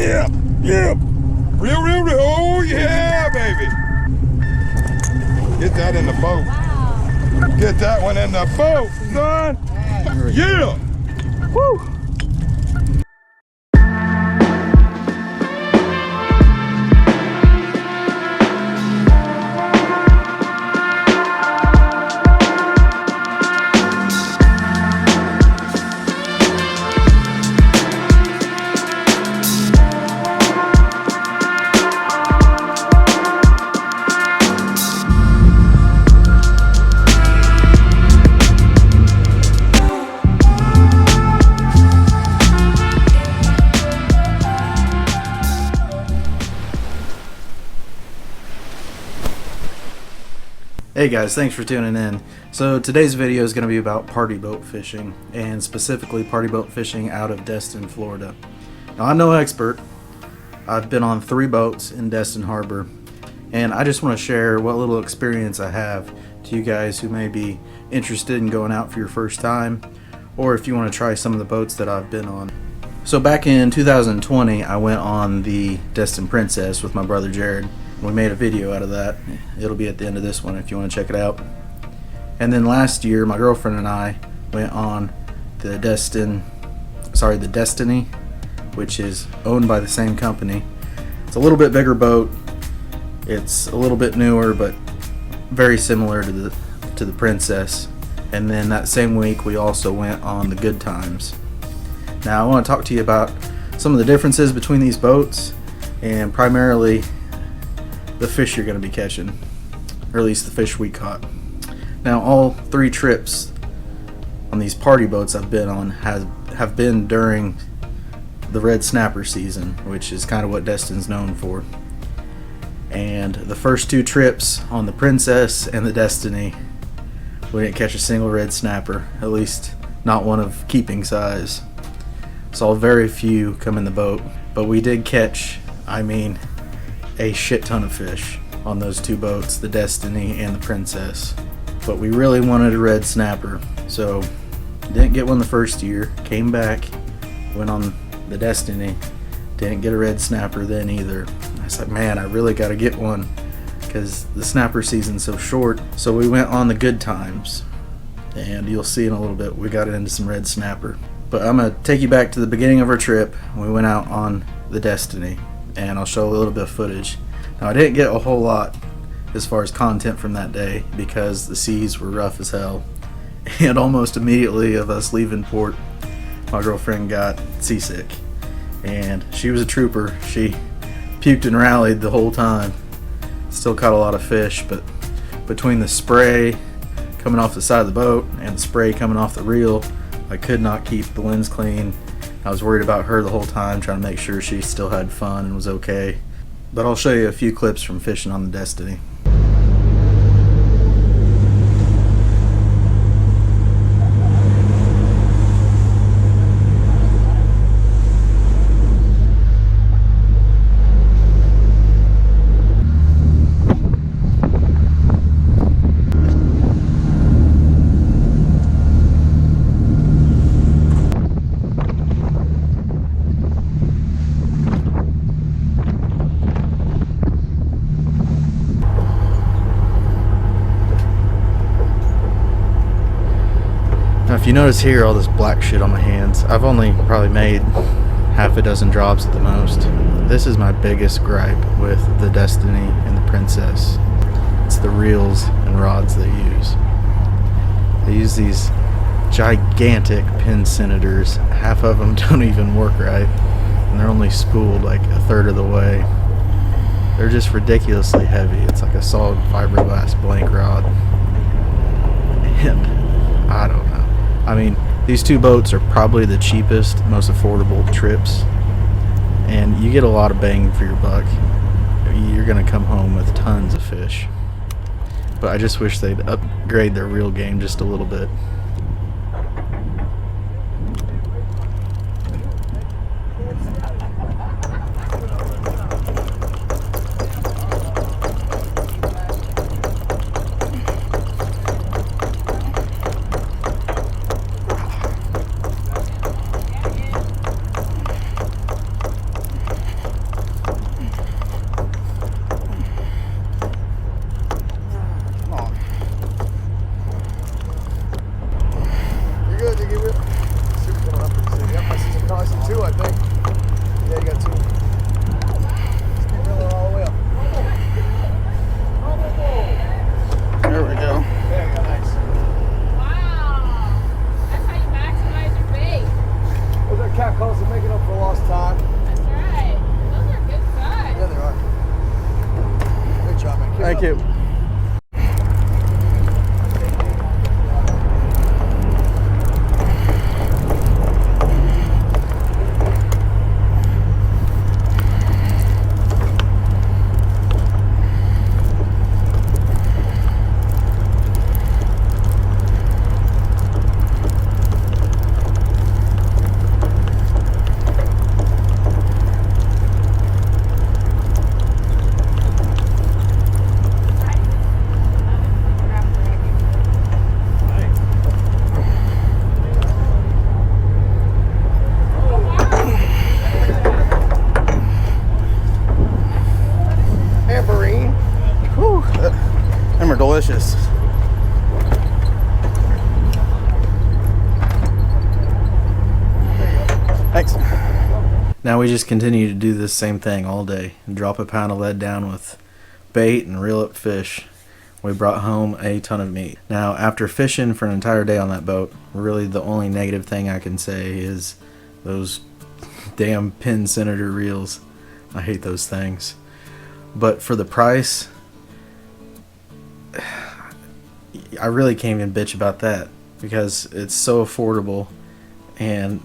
Yeah, yeah. Real, real, real. Oh, yeah, baby. Get that in the boat. Wow. Get that one in the boat, son. Yeah. Woo. Hey guys, thanks for tuning in. So today's video is going to be about party boat fishing, and specifically party boat fishing out of Destin, Florida. Now, I'm no expert. I've been on 3 boats in Destin Harbor, and I just want to share what little experience I have to you guys who may be interested in going out for your first time, or if you want to try some of the boats that I've been on. So back in 2020, I went on the Destin Princess with my brother Jared. We made a video out of that. It'll be at the end of this one if you want to check it out. And then last year, my girlfriend and I went on the Destiny, which is owned by the same company. It's a little bit bigger boat. It's a little bit newer, but very similar to the Princess. And then that same week, we also went on the Good Times. Now, I want to talk to you about some of the differences between these boats, and primarily the fish you're going to be catching, or at least the fish we caught. Now, all 3 trips on these party boats I've been on have been during the red snapper season, which is kind of what Destin's known for. And the first 2 trips on the Princess and the Destiny, we didn't catch a single red snapper, at least not one of keeping size. Saw very few come in the boat, but we did catch, a shit ton of fish on those 2 boats, the Destiny and the Princess. But we really wanted a red snapper, so didn't get one the first year. Came back, went on the Destiny, didn't get a red snapper then either. I was like, man, I really got to get one because the snapper season's so short. So we went on the Good Times, and you'll see in a little bit we got into some red snapper. But I'm going to take you back to the beginning of our trip. We went out on the Destiny, and I'll show a little bit of footage. Now, I didn't get a whole lot as far as content from that day because the seas were rough as hell, and almost immediately of us leaving port, my girlfriend got seasick, and she was a trooper. She puked and rallied the whole time. Still caught a lot of fish, but between the spray coming off the side of the boat and the spray coming off the reel, I could not keep the lens clean. I was worried about her the whole time, trying to make sure she still had fun and was okay. But I'll show you a few clips from fishing on the Destiny. Now, if you notice here, all this black shit on my hands, I've only probably made half a dozen drops at the most. This is my biggest gripe with the Destiny and the Princess. It's the reels and rods they use. They use these gigantic pin senators. Half of them don't even work right, and they're only spooled like a third of the way. They're just ridiculously heavy. It's like a solid fiberglass blank rod. And I don't know. These 2 boats are probably the cheapest, most affordable trips, and you get a lot of bang for your buck. You're gonna come home with tons of fish. But I just wish they'd upgrade their reel game just a little bit. Thanks. Now we just continue to do this same thing all day. Drop a pound of lead down with bait and reel up fish. We brought home a ton of meat. Now, after fishing for an entire day on that boat, really the only negative thing I can say is those damn pin senator reels. I hate those things. But for the price, I really can't even bitch about that because it's so affordable, and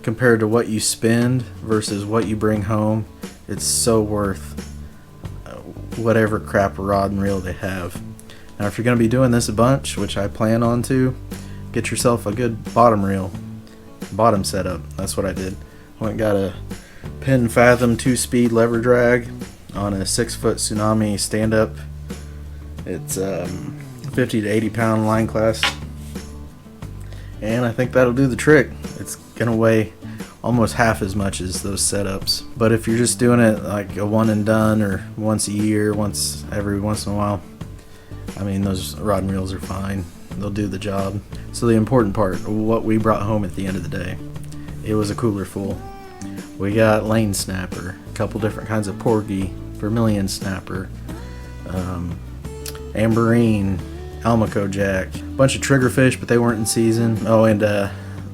compared to what you spend versus what you bring home, it's so worth whatever crap rod and reel they have. Now, if you're going to be doing this a bunch, which I plan on to, get yourself a good bottom reel, bottom setup. That's what I did. I went and got a Penn Fathom 2-speed lever drag on a 6-foot Tsunami stand-up. It's 50 to 80 pound line class, and I think that'll do the trick. It's gonna weigh almost half as much as those setups. But if you're just doing it like a one and done or once a year, every once in a while, I mean, those rod and reels are fine. They'll do the job. So the important part, what we brought home at the end of the day, it was a cooler full. We got lane snapper, a couple different kinds of porgy, vermilion snapper, amberine, almaco jack, a bunch of triggerfish, but they weren't in season. Oh, and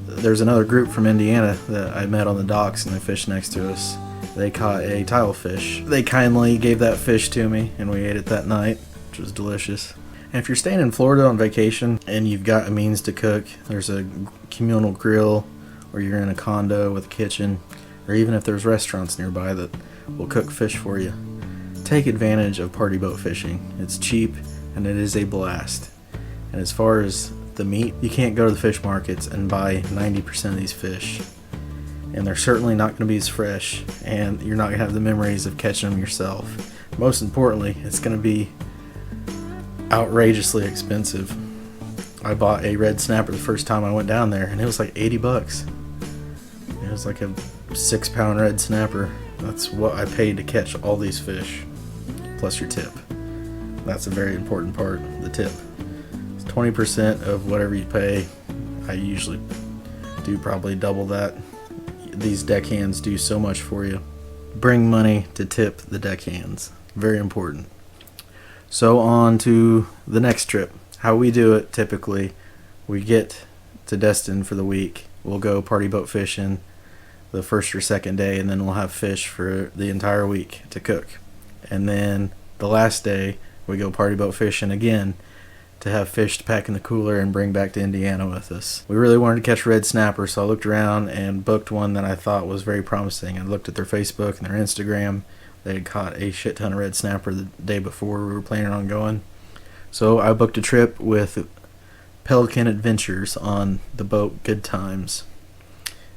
there's another group from Indiana that I met on the docks, and they fished next to us. They caught a tilefish. They kindly gave that fish to me, and we ate it that night, which was delicious. And if you're staying in Florida on vacation and you've got a means to cook, there's a communal grill, or you're in a condo with a kitchen, or even if there's restaurants nearby that will cook fish for you, take advantage of party boat fishing. It's cheap and it is a blast. And as far as the meat, you can't go to the fish markets and buy 90% of these fish, and they're certainly not going to be as fresh, and you're not going to have the memories of catching them yourself. Most importantly, it's going to be outrageously expensive. I bought a red snapper the first time I went down there, and it was like $80. It was like a 6-pound red snapper. That's what I paid to catch all these fish, plus your tip. That's a very important part, the tip. It's 20% of whatever you pay. I usually do probably double that. These deckhands do so much for you. Bring money to tip the deckhands. Very important. So on to the next trip. How we do it typically, we get to Destin for the week. We'll go party boat fishing the first or second day, and then we'll have fish for the entire week to cook. And then the last day, we go party boat fishing again to have fish to pack in the cooler and bring back to Indiana with us. We really wanted to catch red snapper, so I looked around and booked one that I thought was very promising. I looked at their Facebook and their Instagram. They had caught a shit ton of red snapper the day before we were planning on going. So I booked a trip with Pelican Adventures on the boat Good Times.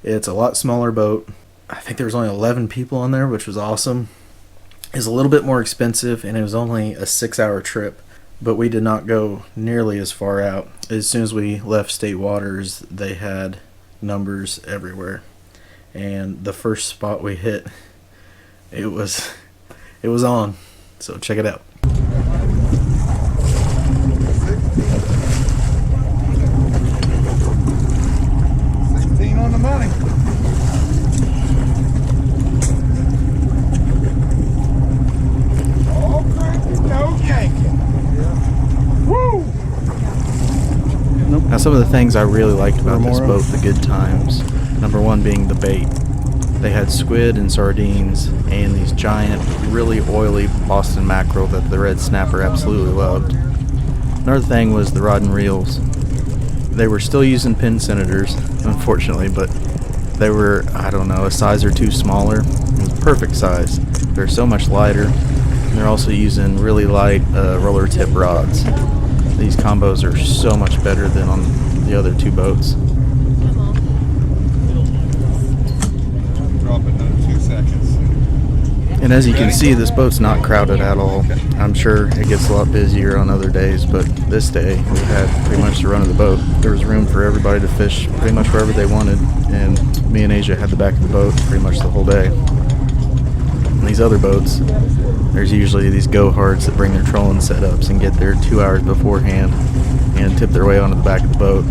It's a lot smaller boat. I think there was only 11 people on there, which was awesome. It's a little bit more expensive, and it was only a 6-hour trip, but we did not go nearly as far out. As soon as we left state waters, they had numbers everywhere. And the first spot we hit, it was on. So check it out. 16 on the money. All cranking, no yanking. Woo! Now, some of the things I really liked about this boat, the Good Times, number one being the bait. They had squid and sardines and these giant, really oily Boston mackerel that the red snapper absolutely loved. Another thing was the rod and reels. They were still using pin senators, unfortunately, but they were, I don't know, a size or two smaller. It was perfect size. They're so much lighter, and they're also using really light roller tip rods. These combos are so much better than on the other two boats. Drop it another 2 seconds. And as you can see, this boat's not crowded at all. I'm sure it gets a lot busier on other days, but this day we had pretty much the run of the boat. There was room for everybody to fish pretty much wherever they wanted, and me and Asia had the back of the boat pretty much the whole day. And these other boats, there's usually these go-hards that bring their trolling setups and get there 2 hours beforehand and tip their way onto the back of the boat.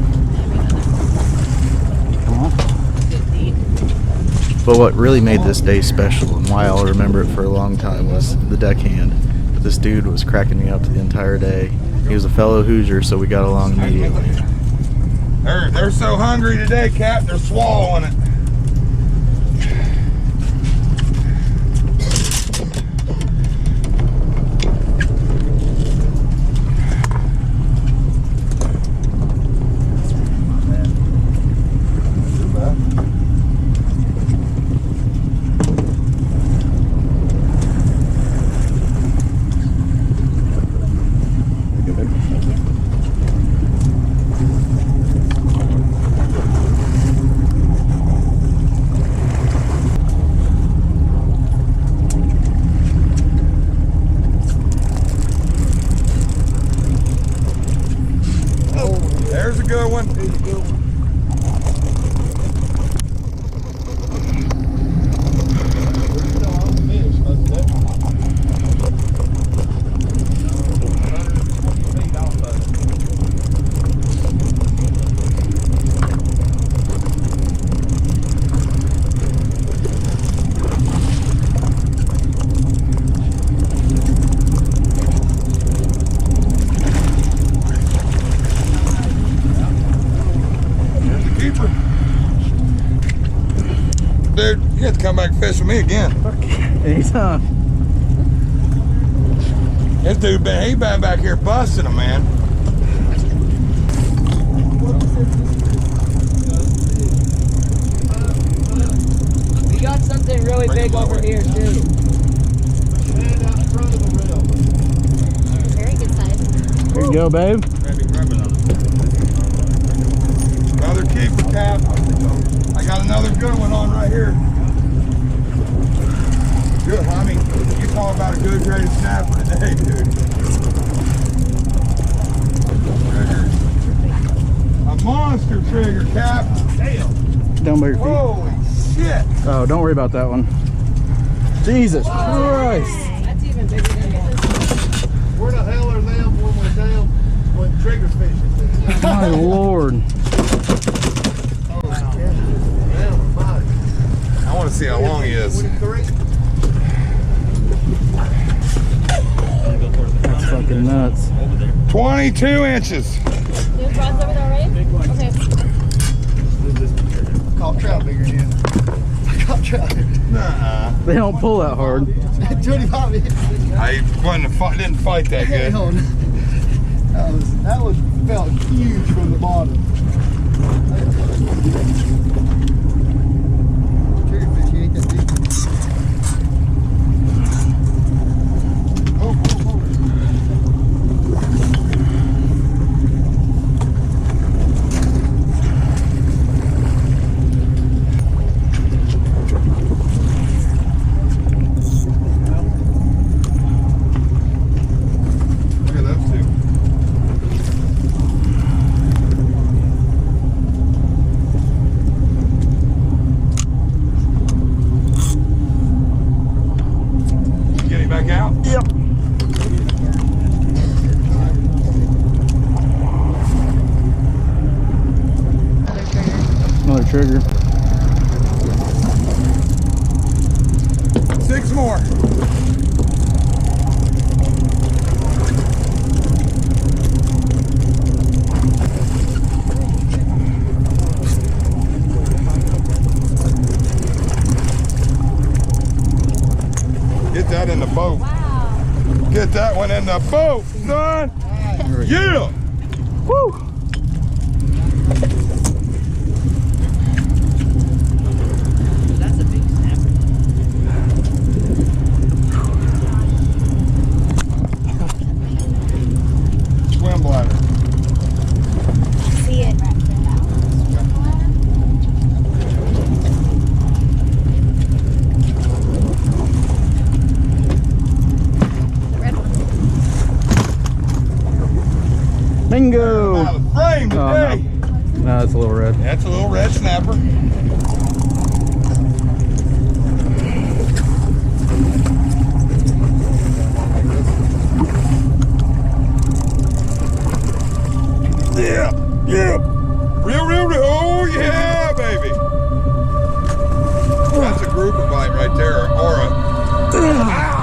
But what really made this day special and why I'll remember it for a long time was the deckhand. This dude was cracking me up the entire day. He was a fellow Hoosier, so we got along immediately. They're so hungry today, Cap, they're swallowing it. There's a good one. There's a good one. Dude, you have to come back and fish with me again. Anytime. This dude he been back here busting them, man. We got something really big over here too. Very good size. Here you go, babe. Another keeper, Cap. I got another good one on right here. Good, I mean, you talk about a good graded snapper today, dude. Trigger. A monster trigger, Cap. Damn. Down by your feet. Holy shit. Oh, don't worry about that one. Jesus Christ. That's even bigger than that. Where the hell are them when we're down when trigger fishing? My Lord. I want to see how long he is. 23. That's fucking nuts. 22 inches. There's rods over there, right? Okay. Caught trout bigger than you. I caught trout. Nah. They don't pull that hard. 25 inches. I didn't fight that good. Hell no. That was felt huge from the bottom. Trigger fish, you ain't that deep. Back out? Yep. Another trigger. 6 more. Get that in the boat. Wow. Get that one in the boat, son. Yeah. Woo! That's a big snapper. Swim bladder. See it right there now. The red one. Bingo! Out of frame Oh, today. no, that's a little red. That's a little red snapper. Yeah, yeah. Real. Oh yeah, baby. That's a grouper bite right there, or a. Ow!